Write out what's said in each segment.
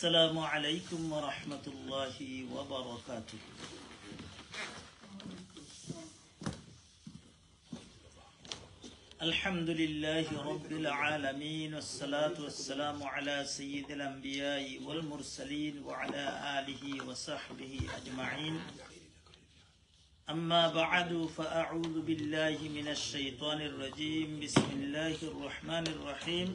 السلام عليكم ورحمة الله وبركاته. الحمد لله رب العالمين والصلاة والسلام على سيد الأنبياء والمرسلين وعلى آله وصحبه أجمعين. أما بعد فأعوذ بالله من الشيطان الرجيم. بسم الله الرحمن الرحيم.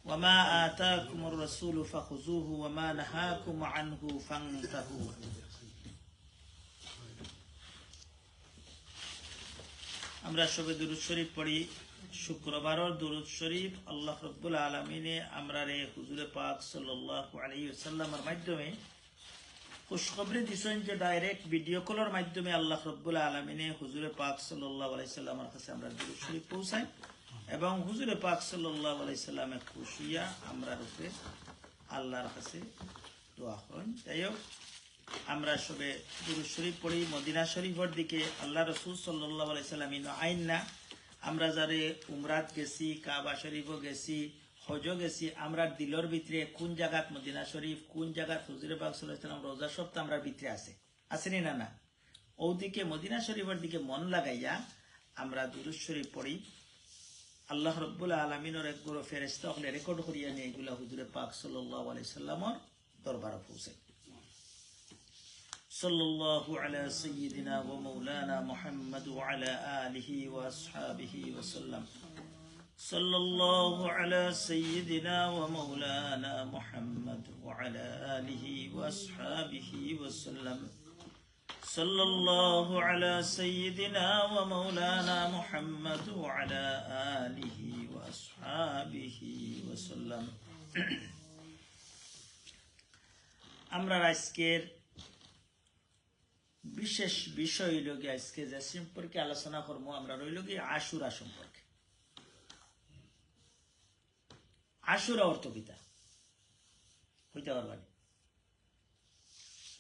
وما آتاكم الرسول فخذوه وما نهاكم عنه فانتهوا. আমরা সবে দুরূদ শরীফ পড়ি। শুক্রবারের দুরূদ শরীফ আল্লাহ রাব্বুল আলামিনে আমরারে হুজুরে পাক সাল্লাল্লাহু আলাইহি ওয়াসাল্লামের মাধ্যমে খুশখবরি দিছেন যে ডাইরেক্ট ভিডিও কলের মাধ্যমে আল্লাহ রাব্বুল আলামিনে হুজুরে পাক সাল্লাল্লাহু আলাইহি ওয়াসাল্লামের কাছে আমরা দুরূদ শরীফ পৌঁছাই এবং হুজুরে পাক সাল্লাল্লাহু আলাইহি ওয়াসাল্লামে খুশিয়া আমরা রূপে আল্লাহর কাছে দোয়া করেন। তাই আমরা সবে দুরূদ শরীফ পড়ি। মদিনা শরীফের দিকে আল্লাহ রাসূল সাল্লাল্লাহু আলাইহি ওয়াসাল্লাম আইন না আমরা যারে উমরাত গেছি, কাবা শরীফও গেছি, হজও গেছি, আমরা দিলর ভিতরে কোন জায়গাত মদিনা শরীফ, কোন জায়গাত হুজুরে পাক সাল্লাল্লাহু আলাইহি ওয়াসাল্লাম রওজা সব তো আমরা ভিতরে আছে না না ওদিকে মদিনা শরীফের দিকে মন লাগাইয়া আমরা দুরূদ শরীফ পড়ি। আল্লাহ রাব্বুল আলামিনের এক বড় ফেরেশতা হলে রেকর্ড করিয়া নিয়ে এগুলা হুজুরে পাক সাল্লাল্লাহু আলাইহি ওয়াসাল্লামের দরবারে পৌঁছায়। সাল্লাল্লাহু আলা সাইয়্যিদিনা ওয়া মাওলানা মুহাম্মদ ওয়া আলা আলিহি ওয়া আসহাবিহি ওয়া সাল্লাম। সাল্লাল্লাহু আলা সাইয়্যিদিনা ওয়া মাওলানা মুহাম্মদ ওয়া আলা আলিহি ওয়া আসহাবিহি ওয়া সাল্লাম। সাল্লাল্লাহু আলা সাইয়্যিদিনা ওয়া মাওলানা মুহাম্মদ ওয়া আলা আলিহি ওয়া আসহাবিহি ওয়া সাল্লাম। আমরা আজকের বিশেষ বিষয় হইল গিয়ে আজকে যে সম্পর্কে আলোচনা করবো আমরা রইল গিয়ে আশুরা সম্পর্কে। আশুরা অর্থ কিতা হইতে পারবানি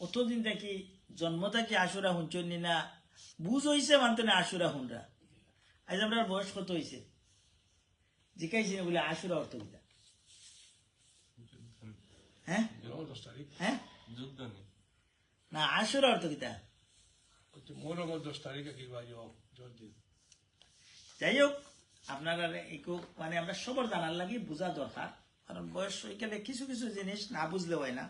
অতদিন থেকে জন্ম থেকে আশুরা শুনছেন না বুঝ হইছে মানতে না আশুরা শুনরা। আজ আমরা বয়স কত হইছে জিজ্ঞাসি বলে আশুরা অর্থ কিতা? হ্যাঁ হ্যাঁ না আশুরা অর্থ কিতা? যাই হোক আপনারা মানে আমরা সবার জানার লাগে বোঝা দরকার, কারণ বয়স হয়ে গেলে কিছু কিছু জিনিস না বুঝলে হয় না।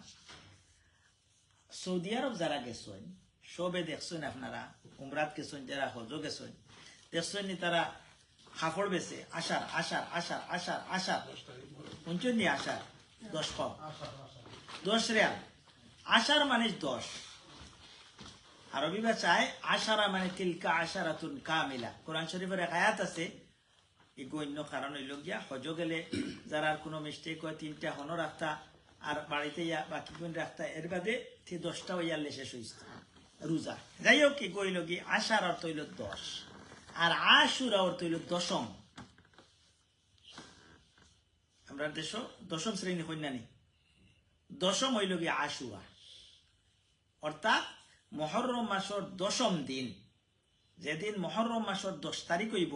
সৌদি আরব যারা গেছেন সবে দেখছেন, আপনারা উমরাত গেছেন, যারা হজ গেছেন দেখছেন নি তারা হাফড় বেছে আষাঢ় আষাঢ় আষাঢ় আষাঢ় আষাঢ় শুনছেন নি আষাঢ় 10 রিয়াল। আষাঢ় মানে 10, আরবি ভাষায় আশারা মানে তিলকা আশারাতুন কামিলা। কোরআন শরীফের এক আয়াত আছে এই গণ্য কারণ হইল গিয়া হজ গেলে যারা কোনো মিস্টেক হয় 3টা হন রাখতা আর বাড়িতে বাকি কোন রাখতা এর বাদে 10টা ইয়ারলে শেষ হয়েছে রোজা। যাই হোক কি কইল কি আশার অর্থ হইল 10 আর আশুরা অর্থ হইল দশম। আমরা দেশ দশম শ্রেণী কন্যানি দশম হইল কি আশুরা, অর্থাৎ মহরম মাসের 10ম দিন, যেদিন মহরম মাসের 10 তারিখ হইব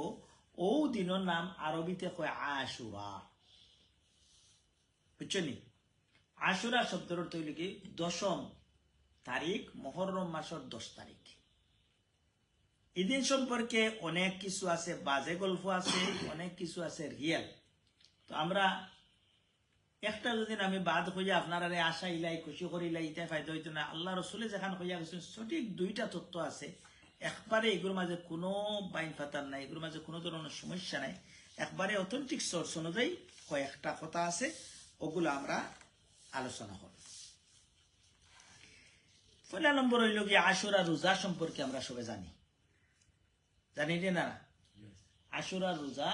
ও দিনের নাম আরবিতে কয় আশুরা। বুঝছনি? আশুরা শব্দের অর্থ হইল কি 10ম তারিখ, মহরম মাসের 10 তারিখ। এদিন সম্পর্কে অনেক কিছু আছে, বাজে গল্প আছে, অনেক কিছু আছে রিয়েল। তো আমরা একটা যদি আমি বাদ হইয়া আপনারা আশা ইলাই খুশি করিলাই ইটাই ফায়দা হইতো না। আল্লাহ রসুলে যেখানে হইয়া গেছেন সঠিক 2টা তত্ত্ব আছে, একবারে এগুলোর মাঝে কোনো বাইন ফাতার নাই, এগুলোর মাঝে কোনো ধরনের সমস্যা নাই, একবারে অথেন্টিক সোর্স অনুযায়ী কয়েকটা কথা আছে, ওগুলো আমরা আলোচনা করব। পয়লা নম্বর হইল গিয়ে আশুরা রোজা সম্পর্কে আমরা সবাই জানি রে না? আশুরা রোজা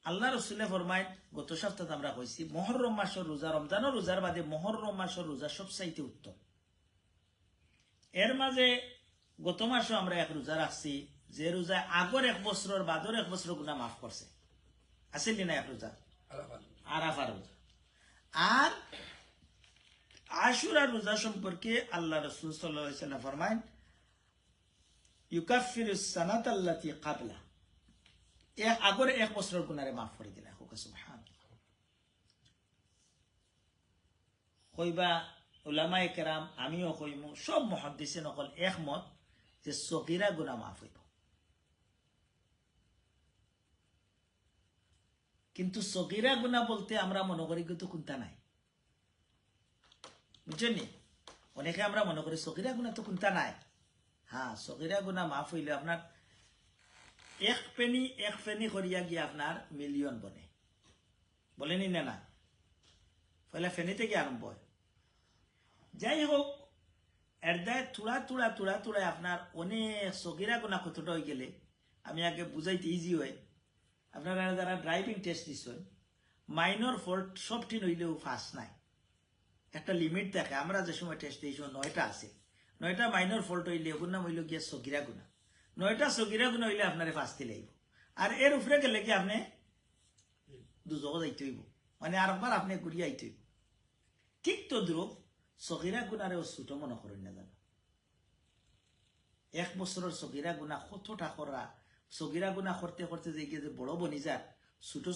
আল্লাহ রসুলে ফরমায়, গত সপ্তাহে আমরা কইছি মহরম মাসের রোজা, রমজানের রোজার বাদে মহরম মাসের রোজা সবচাইতে উত্তম। এর মাঝে গত মাসে আমরা এক রোজা রাখছি, যে রোজা আগর 1 বছরের বাদর 1 বছর গুনাহ মাফ করছে। আসেন না এক রোজা আরাফা রোজা। আর আশুরা রোজা সম্পর্কে আল্লাহ রাসূল সাল্লাল্লাহু আলাইহি ওয়াসাল্লাম ফরমায়, ইউকাফিরুস সানাতাল্লাতী ক্বাবলা, আগরে 1 বছরের গুনাহরে মাফ করে দিলা। সুবহানাল্লাহ। কইবা উলামায়ে কেরাম আমিও কইমু সব মুহাদ্দিসিন নকল একমত যে সগীরা গুনাহ মাফ হইব কিন্তু সগীরা গুনাহ বলতে আমরা মনে করি কিন্তু কোনটা নাই বুঝছেন অনেকে আমরা মনে করি সগীরা গুনাহ তো কোনটা নাই হ্যাঁ সগীরা গুনাহ মাফ হইলে আপনার এক পেনি করিয়া গিয়ে আপনার মিলিয়ন বনে বলেনি না পয়লা ফেনি থেকে আরম্ভ হয় যাই হোক এর দায় তুড়া আপনার অনেক সগীরা গুনাহ কতটা হয়ে গেলে আমি আগে বুঝাইতে ইজি হয় আপনারা যারা ড্রাইভিং টেস্ট দিচ্ছেন মাইনর ফল্ট সবটি নইলেও ফার্স্ট নাই একটা লিমিট থাকে আমরা যে সময় টেস্ট দিয়েছি 9টা আছে 9টা মাইনর ফল্ট হইলে ওগুর নাম হইল গিয়ে সগীরা গুনাহ 9টা সগীরা গুনাহ হইলে আপনারে ফার্স্টে লাগবে আর এর উপরে গেলে কি আপনি দুজক যাইতে হইব মানে আরেকবার আপনি ঘুরিয়ে আইতে হইব ঠিক তো দ্রুপ সগীরা গুনাহরেও ছোট মনে করেন না জানো 1 বছরের সগীরা গুনাহ কতটা করা সগীরা গুনাহ করতে করতে যে গিয়ে যে বড় বনি যায়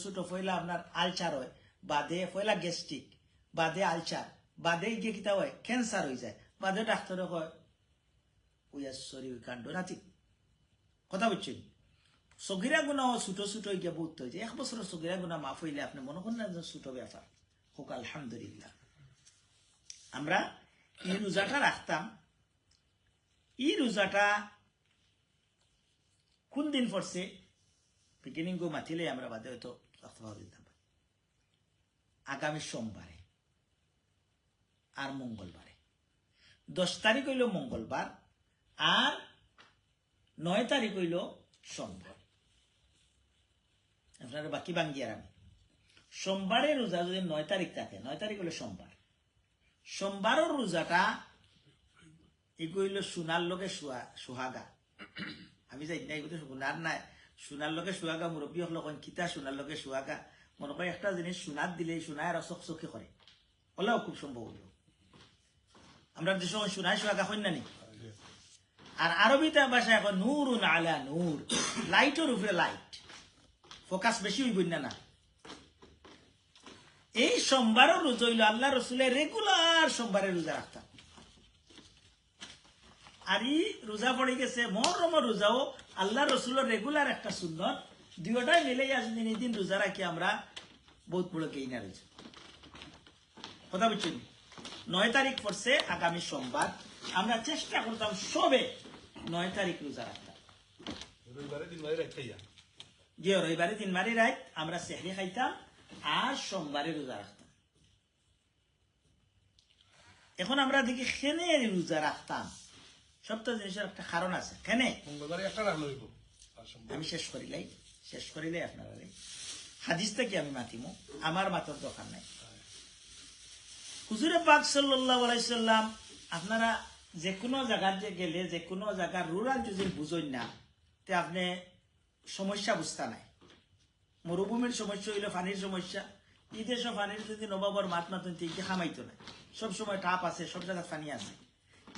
ছোট পয়লা আপনার আলচার হয় বাদে পয়লা গ্যাস্ট্রিক বাদে আলচার বাদে গিয়ে কিতা হয় ক্যান্সার হয়ে যায় বাদে ডাক্তারে কয় we are sorry we can do nothing কথা বুঝছেন সগীরা গুনাহ ছোট হয়ে গিয়ে বহুত হয়ে যায় 1 বছরের সগীরা গুনাহ মাফ হইলে আপনি মনে করেন না ছোট ব্যাপার হোক আলহামদুলিল্লাহ আমরা এই রোজাটা রাখতাম এই রোজাটা কোন দিন পড়ছে বিগিনিং গো মাতিলে আমরা বাদে হয়তো আগামী সোমবারে আর মঙ্গলবারে 10 তারিখ হইল মঙ্গলবার আর 9 তারিখ হইল সোমবার আপনারা বাকি বাঙ্গিয়ার আমি সোমবারে রোজা যদি 9 তারিখ থাকে 9 তারিখ হইল সোমবার সোমবারের রোজাটা এগুলো সোনার লগে সোহাগা আমি যাই না এগুলো সোনার নাই সোনার লগে সোহাগা মুরব্বী হল কিতা সোনার লগে সোহাগা মনে করে একটা জিনিস সোনার দিলে সোনায় আর চকচকে করে ওলাও খুব সম্ভব হইল আমরা যে সময় সোনায় সোহাগা হই না নি আর আরবিতে ভাষায় এখন নূরুন আলা নূর লাইটের উপরে লাইট ফোকাস বেশি হইব না এই সোমবারও রোজা হইল আল্লাহ রসুলের রেগুলার সোমবারে রোজা রাখতাম আর এই রোজা পড়ে গেছে মহরম রোজাও আল্লাহ রসুলের রেগুলার একটা সুন্নত দুইটাই মিলে আসদিন এই দিন রোজা রাখি আমরা বহুত বড় গেইনা রয়েছে কথা বুঝছেন 9 তারিখ পড়ছে আগামী সোমবার আমরা চেষ্টা করতাম সবে 9 তারিখ রোজা রাখতাম যে রবিবারে 3 বারে রাত আমরা সেহরি খাইতাম আর সোমবারে রোজা রাখতাম এখন আমরা দেখি খেনে রোজা রাখতাম সবটা জিনিসের একটা কারণ আছে কেনে আমি শেষ করিলাই আপনারা হাদিসটা কি আমি মাতিমু আমার মাতার দরকার নাই হুজুরে পাক সাল্লাল্লাহু আলাইহি সাল্লাম আপনারা যে কোনো জায়গাতে গেলে যে কোনো জায়গার রুরাল যদি বুঝেন না তে আপনি সমস্যা বুঝতা নাই মরুভূমির সমস্যা হইল পানির সমস্যা এই দেশে পানির যদি নবাবর মাত মাতুন কি খামাইতো না সব সময় টাপ আছে সব জায়গায় পানি আছে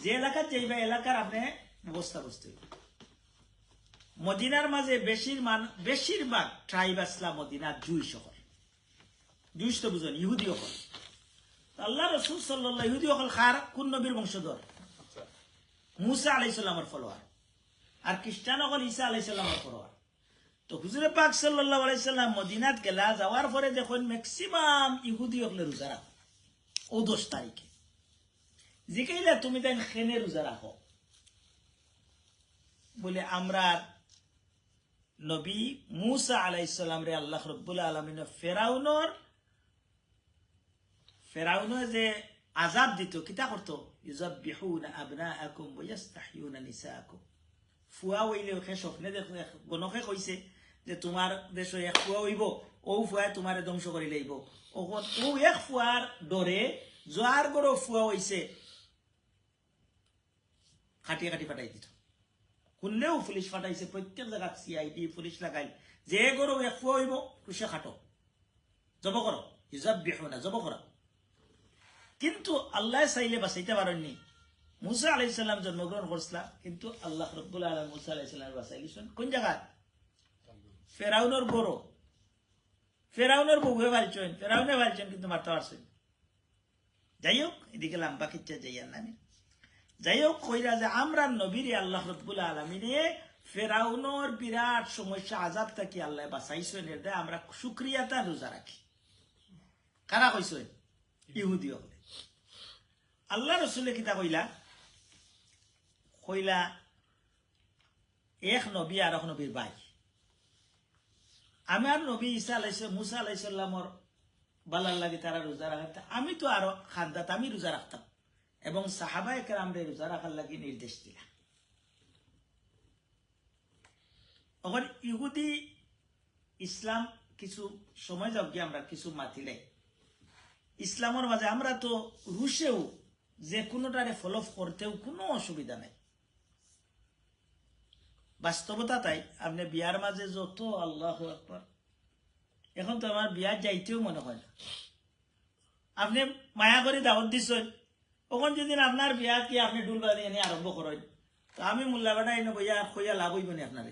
যে এলাকার যাইবা এলাকার আপনি ব্যবস্থা বুঝতে মদিনার মাঝে বেশিরভাগ ট্রাইব আসলা মদিনা জুইশ তো বুঝেন ইহুদি হল আল্লাহ রসুল সাল্লাল্লাহু ইহুদি হল খার কোন নবীর বংশধর মুসা আলাইহিস সালামের ফলোয়ার আর খ্রিস্টান হল ঈসা আলাইহিস সালামের ফলোয়ার তো হুজুরে পাক সাল্লাল্লাহু আলাইহি সাল্লাম মদিনাত গেলা যাওয়ার পরে দেখুন ম্যাক্সিমাম ইহুদি হলে রোজা রাখো ও 10 তারিখে জিকাইলা তুমি তাই খেনে রোজা রাখো বলে আমরা নবী মুসা আলাইহিস সালাম রে আল্লাহ রাব্বুল আলামিন ফেরাউন যে আযাব দিত কিতা করতো ইউযাববিহুনা আবনাআকুম ওয়া ইস্তাহয়ুনা নিসাআকুম ফুয়া হইলে স্বপ্নে গণকে কইছে যে তোমার দেশ এক ফুয়া হইব ও ফুয়া তোমার ধ্বংস করে লইব ও এক ফুয়ার ডরে যার গরো ফুয়া হইছে কাটিয়ে ফাটাই দিত কোনলেও পুলিশ ফাটাইছে প্রত্যেক জায়গা সিআইডি পুলিশ লাগাইল যে গরো এক ফুয়া হইব কুশে খাটো জব করো ইউযাববিহুনা জব করো কিন্তু আল্লাহ চাইলে বাঁচাইতে পারেননি মুসা আলাইহিস সালাম জন্মগ্রহণ করছিলা কিন্তু আল্লাহ রাব্বুল আলামিন মুসা আলাইহিস সালাম বাঁচাই দিছেন কোন জায়গায় ফেরাউনের গরো ফেরাউনের বউয়ে ভালছেন ফেরাউনে ভালছেন কিন্তু মারতে পারছেন যাই হোক এদিকে লম্বা কিচ্ছা যাইয়ার নামে যাই হোক কইরা যে আমরা নবীরে আল্লাহ রব্বুল আলমিনে ফেরাউনোর বিরাট সমস্যা আজাব থাকি আল্লাহ বাঁচাইছেন এটা আমরা শুক্রিয়াতা রোজা রাখি কারা কইছেন ইহুদি হলে আল্লাহ রসুলে কিতা কইলা কইলা এক নবী আর এক নবীর ভাই আমার নবী ঈসা মুসা আলাইসাল্লামর বালার লাগে তারা রোজা রাখতে আমি তো আরো খান্দাত আমি রোজা রাখতাম এবং সাহাবায়ে কেরামরে রোজা রাখার লাগে নির্দেশ দিলা এখন ইহুদি ইসলাম কিছু সময় যাক আমরা কিছু মাতিলে ইসলামের মাঝে আমরা তো রুশেও যে কোনোটারে ফলো করতেও কোনো অসুবিধা নাই বাস্তবতা তাই আপনি বিয়ার মাঝে যত আল্লাহু আকবার এখন তো আমার বিয়ার যাইতেও মনে হয় না আপনি মায়া করে দাওয়াত দিচ্ছেন তখন যেদিন আপনার বিয়া কি আপনি ডুল বাড়ি এনে আরম্ভ করেন তো আমি মোল্লা বেটা এনে বইয়া কইয়া লাভ হইব নি আপনার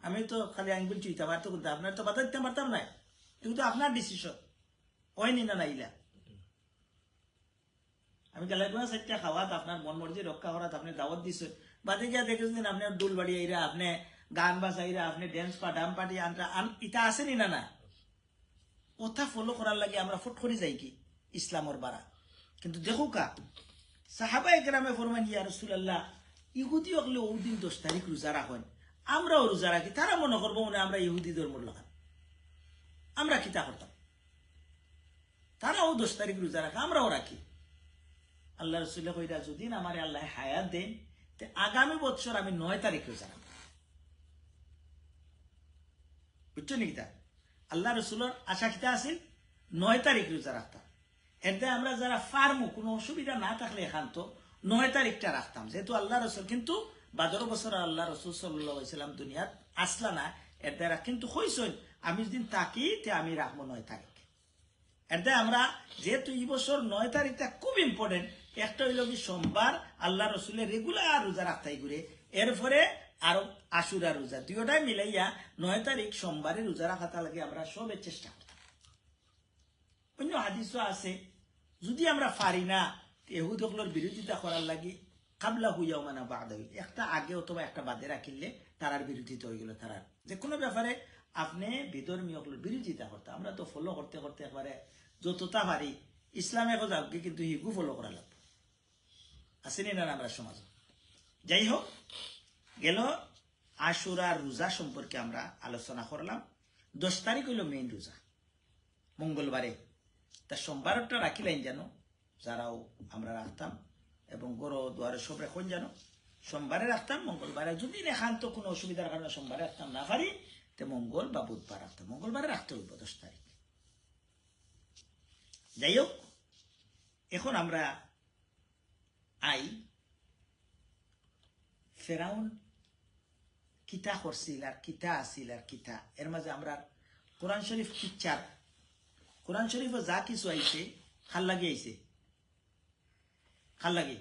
আমি তো খালি আইন চুইতে পারতো কিন্তু আপনার তো বাধা দিতে পারতাম না এগুলো তো আপনার ডিসিশন হয়নি না নাইলা আমি গেলে চারটা খাওয়াত আপনার মন মর্জি রক্ষা করাত আপনি দাওয়াত দিচ্ছেন বাদে গিয়া দেখেছেন আপনার ডুল বাড়ি আইরা আপনি গান বাজাইরা আপনি ড্যান্স পা ডাম পাটি আনটা ইটা আসেনি না না কথা ফলো করার লাগে আমরা ফুট করে যাই কি ইসলামর বাড়া কিন্তু দেখো কা সাহাবায়ে কেরামে ফরমান ইয়া রাসূলুল্লাহ ইহুদি হলে ওই দিন 10 তারিখ রোজা রাখেন আমরাও রোজা রাখি তারা মনে করবো মনে আমরা ইহুদি ধর্মের লোক আমরা কিতা করতাম তারাও 10 তারিখ রোজা রাখে আমরাও রাখি আল্লাহ রসুল কইরা যদি আমার আল্লাহ হায়াত দেন আগামী বছর আমি 9 তারিখ রোজা রাখবো বুঝছো নাকি তা আল্লাহ রসুলের আশা কিতা আছিল 9 তারিখ রোজা রাখতাম এতে আমরা যারা ফার্মো কোনো অসুবিধা না থাকলে এখান তো 9 তারিখটা রাখতাম যেহেতু আল্লাহ রসুল কিন্তু 12 বছর আল্লাহ রসুল সাল্লাল্লাহু আলাইহি সাল্লাম দুনিয়াত আসলা না এর দ্বারা কিন্তু হইছেন আমি যদি থাকি তে আমি রাখবো 9 তারিখ এতে আমরা যেহেতু এই বছর 9 তারিখটা খুব ইম্পর্টেন্ট একটা হইল কি সোমবার আল্লাহ রসুলের রেগুলার রোজা রাখতাই ঘুরে এরপরে আরো আশুরা রোজা দুইটাই মিলাইয়া 9 তারিখ সোমবারে রোজা রাখাটা লাগে আমরা সবের চেষ্টা করতাম অন্য হাদিসও আছে যদি আমরা পারি না ইহুদিগুলোর বিরোধিতা করার লাগি কাবলা হইয়াও মানে বাদা হইল একটা আগে অথবা একটা বাদে রাখিলে তারার বিরোধিতা হয়ে গেল তারার যে কোনো ব্যাপারে আপনি বিধর্মীয়গুলোর বিরোধিতা করতে আমরা তো ফলো করতে করতে একবারে যতটা পারি ইসলামে যাকে কিন্তু হিগু ফলো করা লাগবে আসেনি না আমরা সমাজ যাই হোক গেল আশুরা রোজা সম্পর্কে আমরা আলোচনা করলাম 10 তারিখ হইল মেইন রোজা মঙ্গলবারে তা সোমবারটা রাখিলেন যেন যারাও আমরা রাখতাম এবং গরো দুয়ারে সব রেখন যেন সোমবারে রাখতাম মঙ্গলবারে যদি একান্ত কোনো অসুবিধার কারণে সোমবারে রাখতাম না পারি তো মঙ্গল বা বুধবার রাখতাম মঙ্গলবারে রাখতে হইব 10 তারিখ যাই হোক এখন আমরা আই ফেরাউন কিতা করছিল আর কিতা আসিল আর কিতা এর মাঝে আমরা কোরআন শরীফ কিচ্ছার কোরআন শরীফে যা কিছু আইছে খাল লাগে আইছে খাল লাগে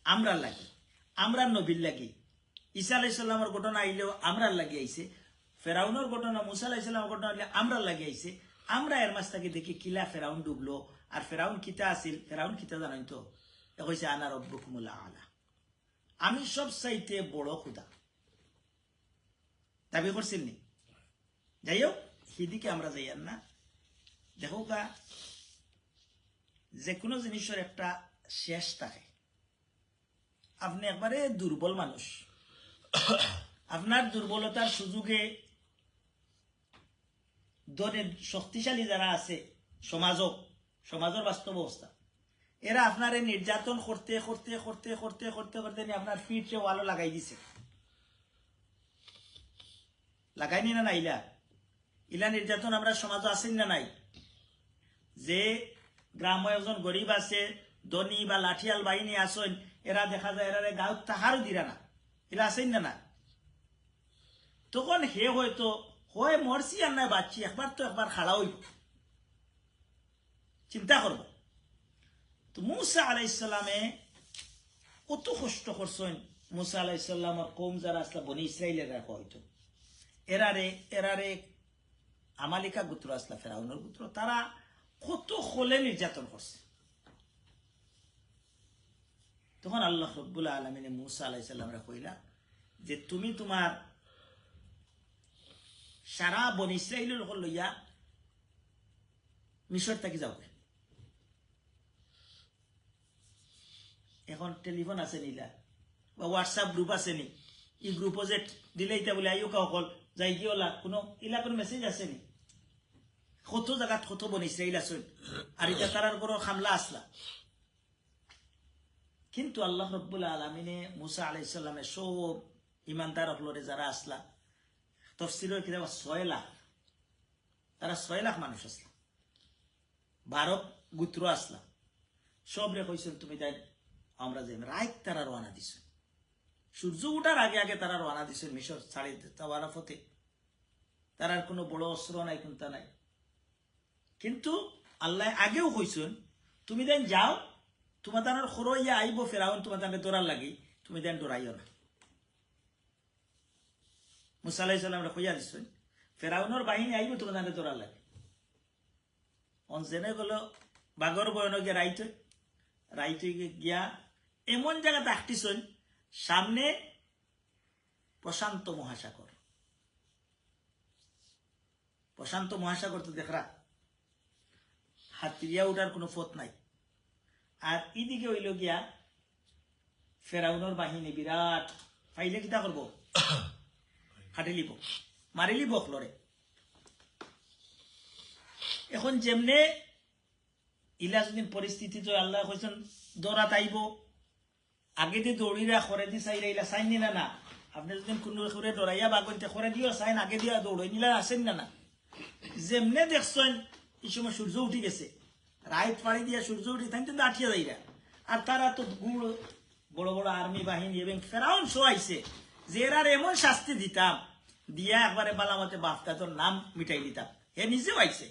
আমরা লাগে আমরা নবীর লাগে ঈসা আলাইহিস সালামের ঘটনা আইলেও আমরা লাগে আইছে ফেরাউনের ঘটনা মুসা আলাইহিস সালামের ঘটনা আইলে আমরা লাগে আইছে আমরা এর মাঝ থেকে দেখি কিলা ফেরাউন ডুবলো আর ফেরাউন কিতা আসিল ফেরাউন কিতা জানেন তো কইছে আনা রব্বুকুমুল আলা আমি সব চাইতে বড় খুদা দাবি করছেন নি যাই হোক সেদিকে আমরা যাইয়ার না দেখো গা যে কোনো জিনিসের একটা শেষ থাকে আপনি একবারে দুর্বল মানুষ আপনার দুর্বলতার সুযোগে দলের শক্তিশালী যারা আছে সমাজের বাস্তব অবস্থা এরা আপনার নির্যাতন করতে করতে করতে করতে করতে করতে আপনার ফিটে ওয়ালো লাগাই দিছে লাগাইনি না ইলা ইলা নির্যাতন আমরা সমাজে আসেন না নাই যে গ্রামে একজন গরিব আছে ধনী বা লাঠিয়াল বাহিনী আসেন এরা দেখা যায় এরা গাঁও তাহারও দিরা না এরা আসেন না তখন হে হয়তো হয় মরছি আর নাই বাচ্চি একবার তো একবার খাড়া হইব চিন্তা করব তো মুসা আলাইহিস সালামে কত কষ্ট করছেন মুসা আলাইহিস সালামের কওম যারা আসলে বনি ইসরাইলের রাখা হইতো এরারে আমালিকা গোত্র আসলা ফেরাউনের গোত্র তারা কত খোলে নির্যাতন করছে। তখন আল্লাহ রব্বুল আলামিনে মূসা আলাইহিস সালামরে কইলা যে তুমি তোমার সারা বনি ইসরাইলের হল লইয়া মিশর থেকে যাও। এখন টেলিফোন আছে নিলা বা হোয়াটসঅ্যাপ গ্রুপ আছে নি, এই গ্রুপও যে দিলে ইটা বলে আইও কাউ কল যাই কি ওলা কোনো ইলা কোনো মেসেজ আছে নি? কত জায়গাত কত বনি ইসরাইল আছে আর এটা তারার বড় হামলা আসলা। কিন্তু আল্লাহ রব্বুল আলামিনে মূসা আলাইহিস সালামের সব ইমানদার হলরে যারা আসলা, তফসিরের কিতাব 6 লাখ, তারা 6 লাখ মানুষ আসলা, 12 গোত্র আসলা, সব রে কইছেন তুমি তাই আমরা যে রাইত তারা রওনা দিছেন, সূর্য উঠার আগে আগে তারা রওনা দিছেন মিশর ছাড়ি যাওয়ার পথে। তারার কোনো বড় অস্ত্র নাই, কোনটা নাই। কিন্তু আল্লাহ আগেও কইছেন তুমি দেন যাও, তোমাদের খরইয়া আইব ফেরাউন তোমাদের দৌড়ার লাগি, তুমি দেন দৌড়াইও না। মূসা আলাইহিস সালাম কইয়া দিছেন ফেরাউনের বাহিনী আইব তোমাদের দৌড়ার লাগে। অনজেনে গেল বাগর বয়ন গিয়ে রাইতে গিয়া এমন জায়গাতে আঁকটিছেন সামনে প্রশান্ত মহাসাগর। প্রশান্ত মহাসাগর তো দেখরা হাতিয়া উঠার কোনো পথ নাই। আর এদিকে হইল গিয়া ফেরাউনের বাহিনী বিরাট, পাইলে কিতা করবো হাঁটি লিব, মারি লিব লড়ে। এখন যেমনে ইলা যদি পরিস্থিতি তো আল্লাহ কইছেন দৌড়াত আইব, আগে দিয়ে দৌড়িরা খরে দি চাইলে ইলা চাইন নিলা না। আপনি যদি কোনো করে দৌড়াইয়া বাগনতে খরে দিও চাইন, আগে দিয়া দৌড়াই নিলা আসেন না না। যেমনে দেখছেন এই সময় সূর্য উঠি গেছে, রাইট পাড়ি দিয়া সূর্য উঠি তাই কিন্তু আঠিয়া যাইরা। আর তারা তো গুড় বড় বড় আর্মি বাহিনী এবং ফেরাউন শো আইছে যে এরার এমন শাস্তি দিতাম, দিয়া একবারে বালামতে বাপটা তোর নাম মিটাই দিতাম। হে নিজেও আইছে।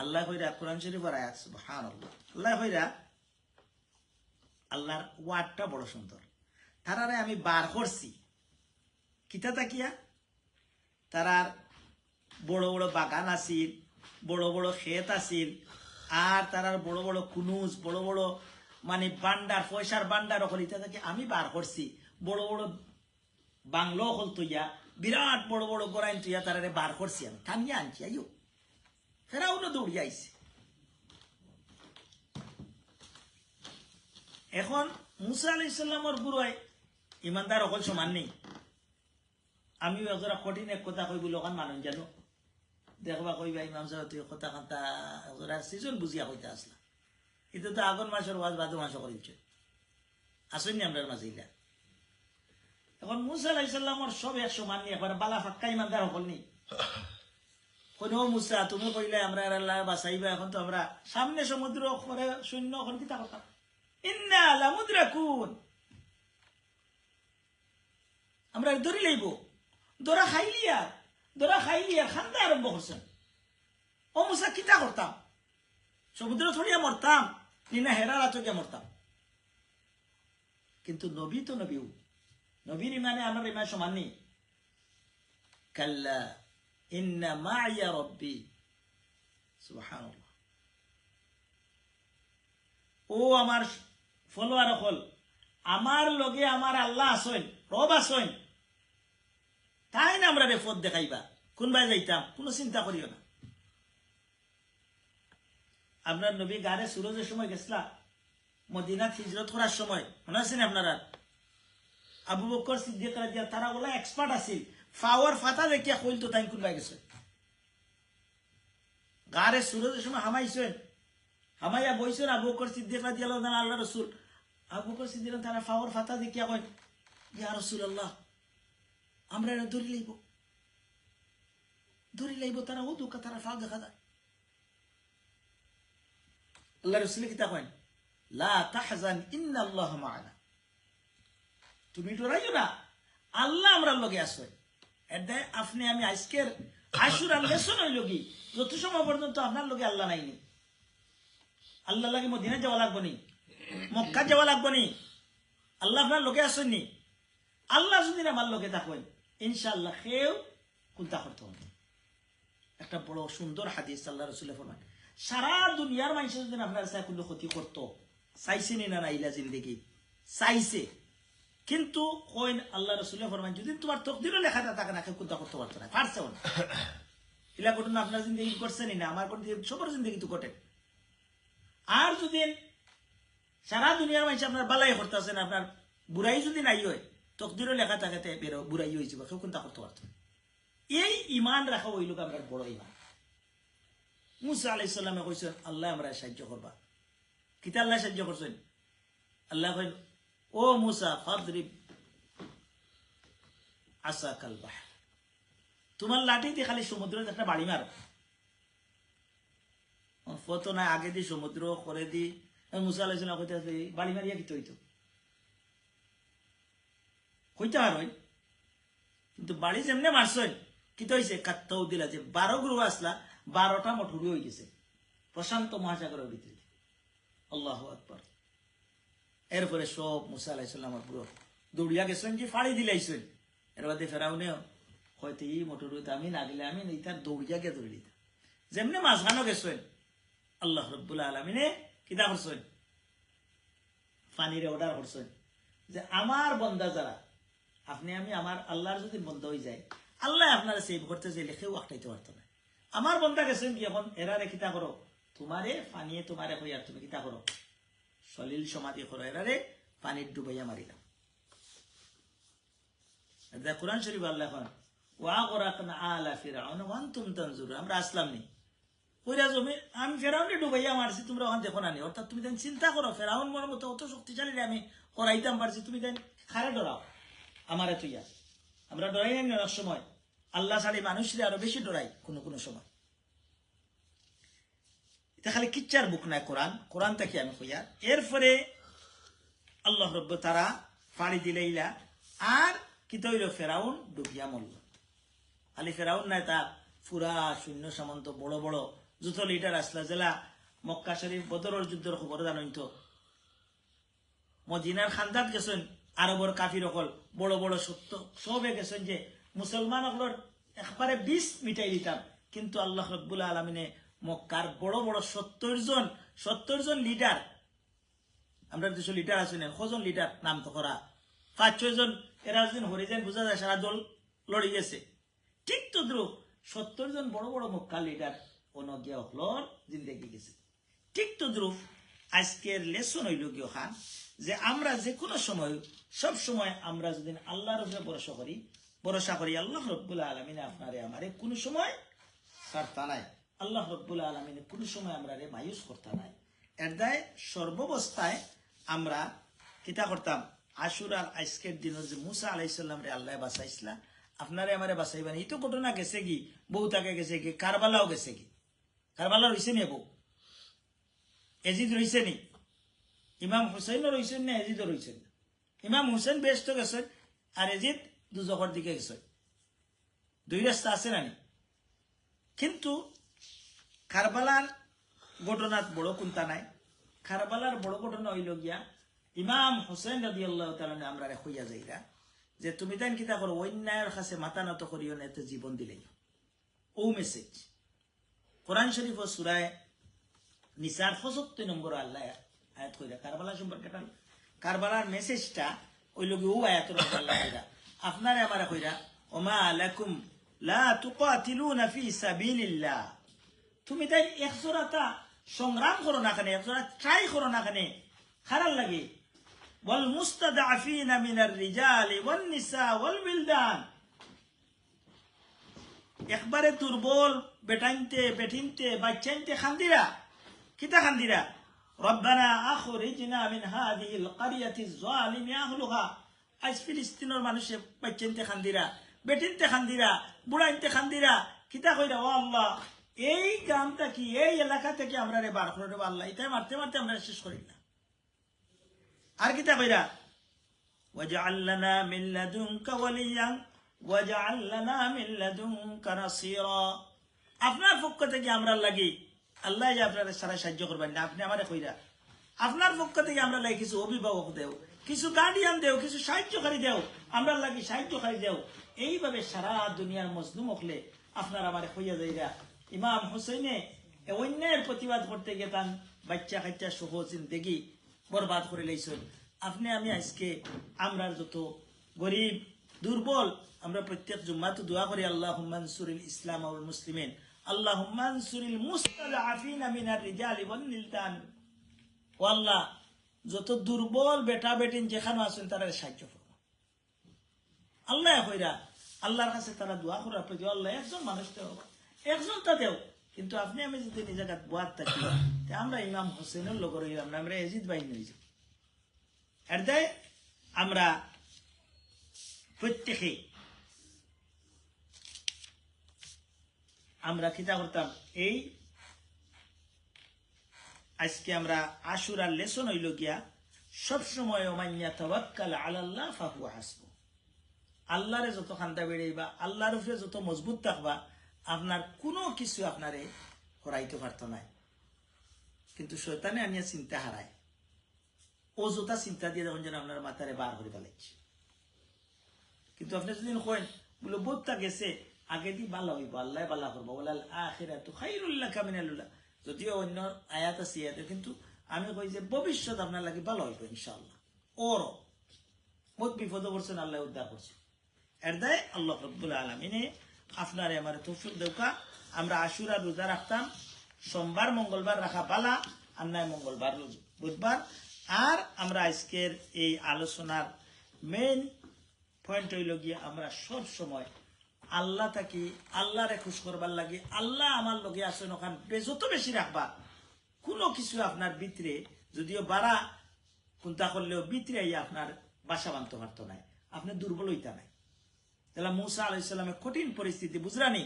আল্লাহ কইরা কোরআন শরীফের আয়াত সুবহানাল্লাহ, আল্লাহ কইরা আল্লাহর ওয়ার্ডটা বড় সুন্দর। তারারে আমি বার করছি কিতা তাকিয়া, তারার বড় বড় বাগান আছিল, বড় বড় ক্ষেত আছিল, আর তারার বড় বড় কুনুজ, বড় বড় মানে বান্ডার, পয়সার বান্ডার অকল ইটা থেকে আমি বার করছি। বড় বড় বাংলো হল তুইয়া, বিরাট বড় বড় গোড়াইন তুইয়া তারারে বার করছি, আমি টানিয়া আনছি। আইও ফেরাউনও দৌড়িয়ে আইছে। এখন মূসা আলাইহিস সালামের গুরুয় ইমানদার অকল সমান নেই। আমিও এজরা কঠিন এক কথা কইব লোকান মানুষ জানো দেখবা কইবা ইমাম সাহেব তুই কথা কান্তা এজরা সিজন বুঝিয়া কইতে আসলা। এটা তো আগুন মাসের ওয়াজ ভাদ্র মাসে করিছে, আসেননি আমরা মাঝে ইলা। এখন মূসা আলাইহিস সালামের সব এক সমান নেই, একবার বালা ফাক্কা ইমানদার হকল নেই। কোনো মুসা তুমি কইলে আমরা আল্লাহ বাঁচাইবা, এখন তো আমরা সামনে সমুদ্র করে সৈন্য এখন কিতা কথা ইন্না লামুদরাকুন, আমরা ধরি লইব। দরা খাইলিয়া খান্দা আরম্ভ করছেন। ও মুসা কিতা করতাম, সমুদ্র ছড়িয়া মরতাম নিনা হেরার আচকে মরতাম। কিন্তু নবী তো নবীও, নবীর ইমানে আমার ইমান সমান নেই। কাল্লা ইন্না মাইয়া রব্বি, সুবহানাল্লাহ। ও আমার ফলোয়ার হল, আমার লগে আমার আল্লাহ আসেন, রব আসেন, তাই না আমরা রেফত দেখাইবা কোনবাই যাইতাম, কোনো চিন্তা করিও না। আপনার নবী গাড়ে সুরজের সময় গেছলা, মদিনাত হিজরত করার সময় মনে আছেন আপনারা? আবু বকর সিদ্দিক রাদিয়াল্লাহু তারা ওলা এক্সপার্ট আছিল, ফাওয়ার ফাতা দেখিয়া কইল তো তাই কোনবাই গেছে। গাড়ে সুরজের সময় হামাইছেন, হামাইয়া বইছেন আবু বকর সিদ্দিক রাদিয়াল্লাহু তাআলা আল্লাহ রাসূল। আবু বকর সিদ্দিক তারা ফাওয়ার ফাতা দেখিয়া কই ইয়া রাসূলুল্লাহ আমরা এরা ধরি লইব, তারা ও দুঃখ তারা ফাও দেখা যায়। আল্লাহ রাসূল কিতা কইন লা তাহজান ইন্নাল্লাহ মা'ানা, তুমি ডরাইও না, আল্লাহ আমরার লগে আছে। এডে আপনি আমি আজকের আশুরা লেসন হইল কি যত সময় পর্যন্ত আপনার লগে আল্লাহ নাইনি, আল্লাহ লাগে মদিনা যাওয়া লাগবো নি, মক্কা যাওয়া লাগবো নি, আল্লাহ আপনার লগে আসেননি। আল্লাহ যদি আমার লগে থাকেন ইনশাআল্লাহ কেউ চিন্তা করতে হবে। একটা বড় সুন্দর হাদিস আল্লাহ রাসূল ফরমান সারা দুনিয়ার মানুষ যদি আপনার চাই কোনো ক্ষতি করতো, চাইছে নি না নাইলা জিন্দগি চাইছে, কিন্তু কইন আল্লাহ রসুলের ফরমান যদি তোমার তকদিরও লেখা থাকে না কেউ কোনটা করতে পারতো না, পারছেও না। এলা ঘটনা আপনার জিন্দগি করছেনি না, আমার সবার জিন্দগি তো ঘটে। আর যদি সারা দুনিয়ার মানুষ আপনার বালাই করতেছেন, আপনার বুড়াই যদি নাই হয়, তকদিরও লেখা থাকাতে বেরো বুড়াই হয়ে যাব, কেউ কোনটা করতে পারতো না। এই ইমান রাখা ওই লোক আমরা বড় ইমান। মুসা আলাইহিস সালামে কইছেন আল্লাহ আমরা সাহায্য করবা, কিতা আল্লাহ সাহায্য করছেন? আল্লাহ কইন ও মুসা ফাদরিব আসাকাল বাহর, তোমার লাঠি দিয়ে খালি সমুদ্রের একটা বাড়ি মারো। ফতো নাই আগে দি সমুদ্র করে দি মুসা আলাইহিস সালাম কইতে বাড়ি মারিয়া কি হইতো, হইতে আর হয়। কিন্তু বাড়ি যেমনে মারছেন কি হয়েছে, কাত্তাও দিলা যে 12 গ্রুপ আসলা, 12টা মঠুরি হয়ে গেছে প্রশান্ত মহাসাগরের ভিতরে। আল্লাহু আকবার। এরপরে সব মুসা আলাইহিস সালামের পুরো দৌড়িয়া গেছেন যে ফাড়ি দিলাইছেন। এর বাদে ফেরাউনেও হয়তো এই মঠুরিতে আমি না গেলে আমি তার দৌড়িয়া গিয়ে দৌড়ি দিতাম। যেমনি মাঝখানো গেছেন আল্লাহ রাব্বুল আলামিনে কিতা করছেন, পানিরে অর্ডার করছেন যে আমার বন্দা যারা, আপনি আমি আমার আল্লাহর যদি বন্ধ হয়ে যায়, আল্লাহ আপনারা সেভ করতে চাইলে কেউ আটকাইতে পারতো না। আমার বন্ধা গেছেন কি এখন এরারে কিতা করো, তোমারে পানিয়ে তোমারে হইয়া তুমি কিতা করো, সলিল সমাধি করো, এরারে পানির ডুবাইয়া মারিলাম। কোরআন শরীফ আল্লাহ এখন ওয়া গরাকনা আলা ফিরআউন ওয়া আনতুম তানজুরুন, আমরা আসলাম নি কইরা জমি আমি ফেরাউনকে ডুবাইয়া মারছি, তোমরা ওখান দেখো না নি। অর্থাৎ তুমি দেন চিন্তা করো, ফেরাউন মনের মতো অত শক্তিশালী আমি করাইতাম পারছি, তুমি দেন খারে ডরাও আমারে তুইয়া। আমরা ডরাই না অনেক সময়, আল্লাহ ছাড়ি মানুষরা আরো বেশি ডরাই কোনো কোনো সময়। এটা খালি কিচ্ছার বুক নাই কোরআন, কোরআন থেকে আমি কইয়া। এরপরে আল্লাহ রব্ব তারা ফাড়ি দিলেইলা, আর কি তৈল ফেরাউন ডুবিয়া মরল। খালি ফেরাউন নাই, তা পুরা সৈন্য সামন্ত বড় বড় যত লিডার আসলা, জেলা মক্কা শরীফ বদরের যুদ্ধের খবর জানেন তো, মদিনার খান্দাত গেছেন আরবর কাফির অকল বড় বড় সত্য সবে গেছেন যে মুসলমান অকলর একবারে 20 মিটাই দিতাম, কিন্তু আল্লাহ রাব্বুল আলামিনে মক্কার বড় বড় 70 জন লিডার, আমরা দেশের লিডার আছেন কজন লিডার নাম তো করা 5-6 জন, এরা যদি হরে যান বোঝা যায় সারা দল লড়ে গেছে। ঠিক তো দ্রুপ 70 জন বড় বড় মক্কার লিডার অনগিয়া অকলর জিন্দেগি গেছে। ঠিক তো দ্রুপ আজকের লেসন হইল গিয়ে খান যে আমরা যে কোনো সময় সব সময় আমরা যদি আল্লাহর উপরে ভরসা করি আল্লাহ রাব্বুল আলামিন আপনারে আমারে কোনো সময় ছাড়তা নাই, আল্লাহ রাব্বুল আলামিন কোনো সময় আমরারে মায়ুস করতা নাই। এর দায় সর্বাবস্থায় আমরা কিতা করতাম, আশুরার আজকের দিনের যে মুসা আলাইহিস সালাম রে আল্লাহ বাঁচাইছিলা, আপনারে আমারে বাঁচাইবেন। এই তো ঘটনা গেছে কি, বউ তাকে গেছে কি, কারবালাও গেছে কি, কারবালা রইছে নি, বউ এজিদ রইছে নি, ইমাম হুসাইনও রইছেন না, এজিদও রইছেন না। ইমাম হুসেন বেহেশত গেছেন আর এজিদ দুজখের দিকে গেছেন, দুই রাস্তা আছে না। কিন্তু কারবালার ঘটনাত বড় কোনটা নাই, কারবালার বড় ঘটনা হইল গিয়া ইমাম হুসেন রাদিয়াল্লাহু তাআলা আমরা হইয়া যাইরা যে তুমি তাই কিতা করো, অন্যায়ের কাছে মাথা নত করিও না, এতে জীবন দিলেই ও মেসেজ। কোরআন শরীফ ও সূরা নিসার 75 নম্বর আল্লাহ আয়াত কইরা কারবালা সম্পর্কে কারবালার মেসেজটা ওই লোক ও আয়াতের আল্লাহ কইরা আপনারে আমারে কইরা ওমা লাকুম লা তুকাতিলুনা ফি সাবিলিল্লাহ, তুমি তাই একজোড়াটা সংগ্রাম করো না কেন, একজোড়া ট্রাই করো না কেন, খারাপ লাগে। ওয়াল মুস্তাদআফিনা মিনার রিজালি ওয়ান নিসা ওয়াল বিলদান, একবারে দুর্বল বেটিনতে বাচ্চাইনতে খান্দিরা, কিতা খান্দিরা, রব্বানা আখরিজনা মিন হাযিহিল ক্বরিয়াতিজ যালিমি আহলুহা। আজ ফিলিস্তিনের মানুষে বাচ্চাইনতে খান্দিরা, বেটিনতে খান্দিরা, বুড়াইনতে খান্দিরা, কিতা কইরা ও আল্লাহ এই গ্রামটা কি এই এলাকা থেকে আমরা রে বার করে দেব আল্লাহ, এটাই মারতে মারতে আমরা শেষ করি না। আর কিতা কইরা ওয়াজআল লানা মিন লাদুনকা ওয়ালিয়ান ওয়াজআল লানা মিন লাদুনকা নাসীরা, আপনার পক্ষ থেকে আমরা লাগি আল্লাহ যে আপনারা সারা সাহায্য করবেন না, আপনি আমারে কইরা আপনার পক্ষ থেকে আমরা লাগি কিছু অভিভাবক দেও, কিছু গার্ডিয়ান দেও, কিছু সাহায্যকারী দেও, আমরা লাগি সাহায্যকারী দেও। এইভাবে সারা দুনিয়ার মজলুম হকলে আপনার আমারে কইয়া যাইরা ইমাম হুসাইনে অন্যায়ের প্রতিবাদ করতে গিয়ে তান বাচ্চা কাচ্চা সহ জিন্দেগি বরবাদ করে লাইছেন। আপনি আমি আজকে আমরা যত গরিব দুর্বল আমরা প্রত্যেক জুম্মাতে দোয়া করি আল্লাহুম্মা আনসুরিল ইসলাম ওয়াল মুসলিমিন, আল্লাহুম্মা আনসুরিল মুস্তাদআফিনা মিনার রিজালি ওয়ান নিলদান। ও আল্লাহ, যত দুর্বল বেটা বেটিন যেখানে আছেন তারা সাহায্য করো। আল্লাহ কইরা আল্লাহর কাছে তারা দোয়া করার প্রতি আল্লাহ একজন মানুষ দেও, একজন তা দেও। কিন্তু আপনি আমি যদি নিজে কাজ বোয়ার থাকি আমরা ইমাম হোসেনের লোক রইলাম না, আমরা এজিদ বাহিনী হয়ে যাব। এর দেয় আমরা প্রত্যেকে আমরা কিতা করতাম, এই আজকে আমরা আশুরার লেসন হইল গিয়া সবসময় ওমাইয়া তাওয়াক্কাল আলাল্লাহ ফাহুয়া হাসবু। আল্লাহরে যত খান্দা বেড়াইবা, আল্লাহর উপরে যত মজবুত থাকবা, আপনার কোনো কিছু আপনারে হরাইতে পারত নাই। কিন্তু শয়তানে আনিয়া চিন্তা হারায়, অযথা চিন্তা দিয়ে যখন যেন আপনার মাথারে বার করে ফেলাইছে। কিন্তু আপনি যদি কইন বলে বোধটা গেছে আগে দি বালা হইব, আল্লাহ বালা করবো, বলাল আখিরাতু খায়রুল লাকা মিনাল উলা। যদিও অন্য আয়াত আছে ইয়াতে, কিন্তু আমি কই যে ভবিষ্যৎ আপনার লাগে ভালো হইব ইনশাআল্লাহ। ওর বহুত বিপদ পড়ছেন, আল্লাহ উদ্ধার করছে। এর দায় আল্লাহ রাব্বুল আলামিনে আপনারে আমার তৌফিক দেউকা। আমরা আশুরা রোজা রাখতাম, সোমবার মঙ্গলবার রাখা বালা, আর নাই মঙ্গলবার বুধবার। আর আমরা আজকের এই আলোচনার মেইন পয়েন্ট হইল গিয়ে আমরা সব সময় আল্লাহ থাকি আল্লাহরে খুশ করবার লাগে। আল্লাহ আমার লগে আসেন, ওখান যত বেশি রাখবা কোনো কিছু আপনার ভিতরে যদিও বাড়া কোনটা করলেও ভিতরে আপনার বাসা বাঁধতে পারতো নাই, আপনি দুর্বল হইতা নাই। তাহলে মুসা আলাইহিস সালামের কঠিন পরিস্থিতি বুঝরানি,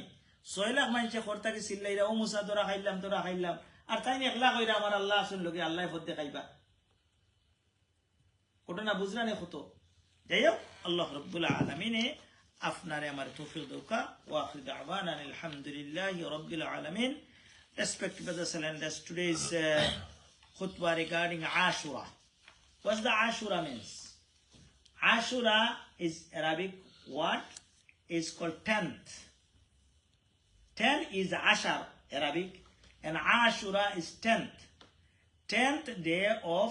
6 লাখ মানুষে খরতাকে চিল্লাইরা ও মুসা তোরা খাইলাম, আর তাই একলা কইরা আমার আল্লাহ আসেন লগে আল্লাহ ফদ্দে খাইবা, ঘটনা বুঝরানি হতো। যাই হোক, আল্লাহ রাব্বুল আলামিনে আপনারে আমার তৌফিক দেউকা। ওয়া আখির দাওয়ানা আলহামদুলিল্লাহি রাব্বিল আলামিন। Respected brothers and sisters, today's khutbah regarding Ashura. What's the Ashura means? Ashura is Arabic word, is called 10th. 10 is Ashar, Arabic, and Ashura is 10th. 10th day of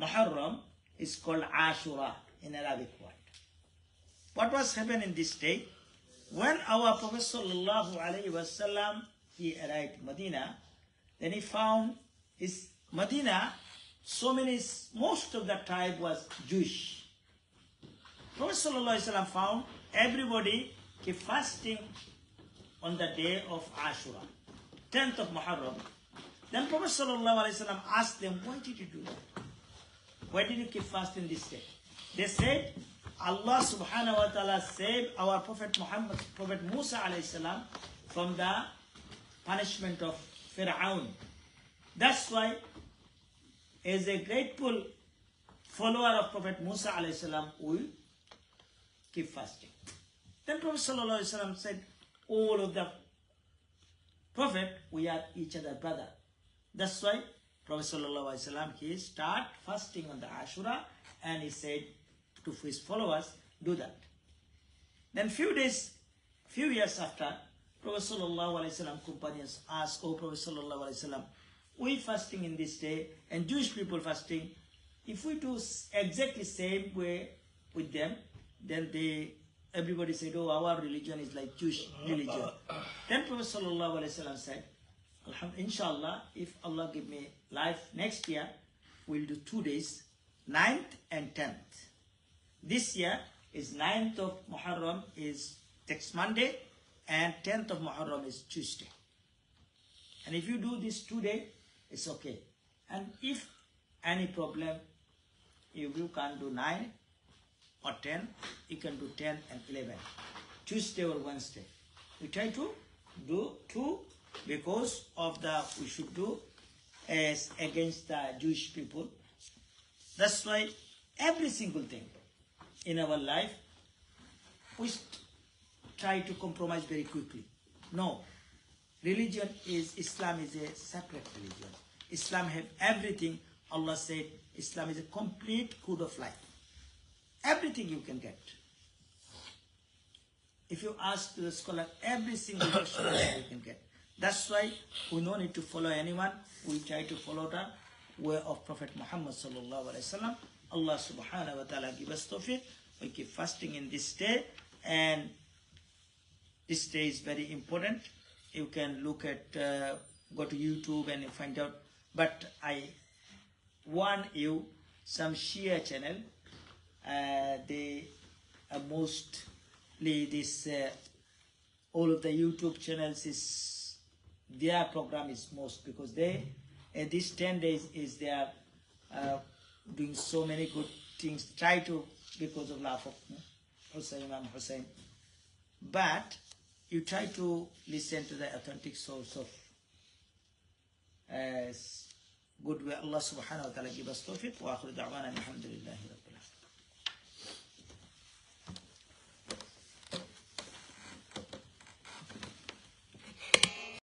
Muharram is called Ashura in Arabic word. What was happened in this day? When our Prophet sallallahu alaihi wasallam he arrived Medina, then he found his Medina, most of the tribe was Jewish. Prophet sallallahu alaihi wasallam found everybody keep fasting on the day of Ashura, 10th of Muharram. Then Prophet sallallahu alaihi wasallam asked them, why did you do that? Why did you keep fasting this day? They said, Allah subhanahu wa ta'ala saved our Prophet Muhammad, Prophet Musa alayhi salam from the punishment of Fir'aun. That's why, as a grateful follower of Prophet Musa alayhi salam, we keep fasting. Then Prophet sallallahu alaihi wasallam said, all of the Prophet, we are each other brother. That's why Prophet sallallahu alaihi wasallam, he start fasting on the Ashura, and he said to his followers, do that. Then few years after, Prophet sallallahu alaihi wasallam companions asked, oh Prophet sallallahu alaihi wasallam, we fasting in this day and Jewish people fasting, if we do exactly same way with them, then everybody said, oh, our religion is like Jewish religion. Then Prophet sallallahu alaihi wasallam said, inshallah, if Allah give me life next year, we'll do 2 days, 9th and 10th. This year is 9th of Muharram is next Monday, and 10th of Muharram is Tuesday. And if you do this 2 days, it's okay. And if any problem, if you can't do 9 or 10, you can do 10 and 11, Tuesday or Wednesday. We try to do 2 because of we should do as against the Jewish people. That's why every single thing in our life, we try to compromise very quickly. No. Islam is a separate religion. Islam have everything. Allah said Islam is a complete code of life. Everything you can get. If you ask the scholar, every single question you can get. That's why we no need to follow anyone. We try to follow the way of Prophet Muhammad sallallahu alaihi wasallam. Allah subhanahu wa ta'ala give us tawfiq. We keep fasting in this day, and this day is very important. You can look at, go to YouTube and find out. But I warn you, some Shia channel, they are mostly this, all of the YouTube channels is, their program is most, because they, these 10 days is they are doing so many good things, try to, because of love of Hussein, Imam Hussein. But you try to listen to the authentic source of good way. Allah subhanahu wa ta'ala give us tawfiq. Wa akhiru da'wana alhamdulillah.